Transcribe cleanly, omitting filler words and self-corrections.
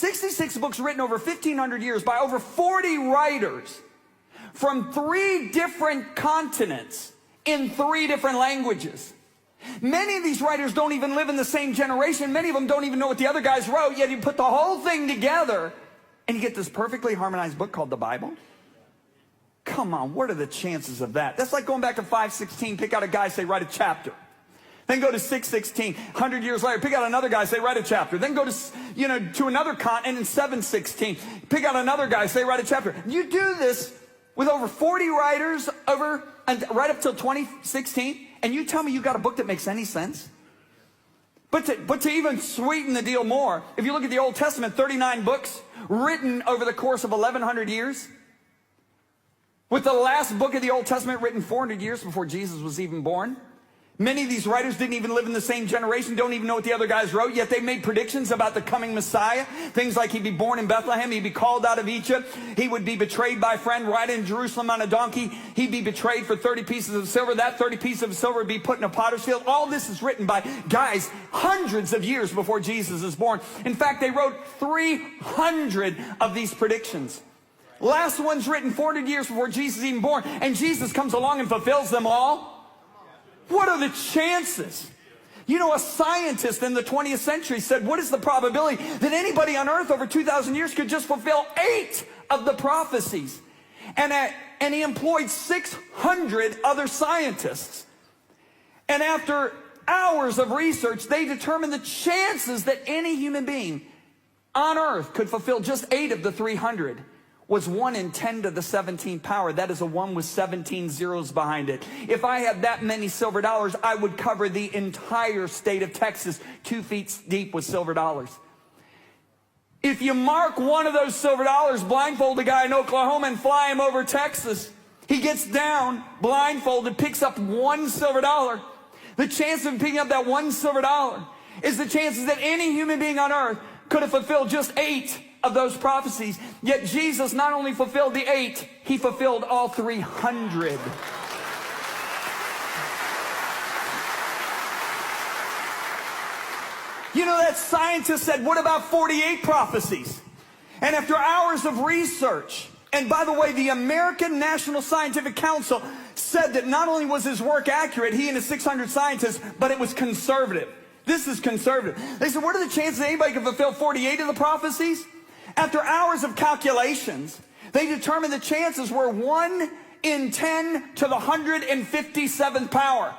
66 books written over 1,500 years by over 40 writers from 3 different continents in 3 different languages. Many of these writers don't even live in the same generation. Many of them don't even know what the other guys wrote, yet you put the whole thing together and you get this perfectly harmonized book called the Bible. Come on, what are the chances of that? That's like going back to 5:16, pick out a guy, say, write a chapter. Then go to 6:16, 100 years later, pick out another guy, say, write a chapter. Then go to, to another continent in 7:16, pick out another guy, say, write a chapter. You do this with over 40 writers right up till 2016, and you tell me you got a book that makes any sense? But to even sweeten the deal more, if you look at the Old Testament, 39 books written over the course of 1,100 years, with the last book of the Old Testament written 400 years before Jesus was even born. Many of these writers didn't even live in the same generation, don't even know what the other guys wrote, yet they made predictions about the coming Messiah. Things like he'd be born in Bethlehem, he'd be called out of Egypt, he would be betrayed by a friend right in Jerusalem on a donkey, he'd be betrayed for 30 pieces of silver, that 30 pieces of silver would be put in a potter's field. All this is written by guys hundreds of years before Jesus is born. In fact, they wrote 300 of these predictions. Last one's written 400 years before Jesus is even born, and Jesus comes along and fulfills them all. What are the chances? You know, a scientist in the 20th century said, what is the probability that anybody on earth over 2,000 years could just fulfill 8 of the prophecies? And he employed 600 other scientists. And after hours of research, they determined the chances that any human being on earth could fulfill just 8 of the 300 was 1 in 10 to the 17th power. That is a 1 with 17 zeros behind it. If I had that many silver dollars, I would cover the entire state of Texas 2 feet deep with silver dollars. If you mark one of those silver dollars, blindfold a guy in Oklahoma and fly him over Texas, he gets down, blindfolded, picks up 1 silver dollar. The chance of picking up that 1 silver dollar is the chances that any human being on earth could have fulfilled just 8 of those prophecies. Yet Jesus not only fulfilled the 8, he fulfilled all 300. You know, that scientist said, what about 48 prophecies? And after hours of research, and by the way, the American National Scientific Council said that not only was his work accurate, he and his 600 scientists, but it was conservative. This is conservative. They said, what are the chances that anybody can fulfill 48 of the prophecies? After hours of calculations, they determined the chances were 1 in 10 to the 157th power.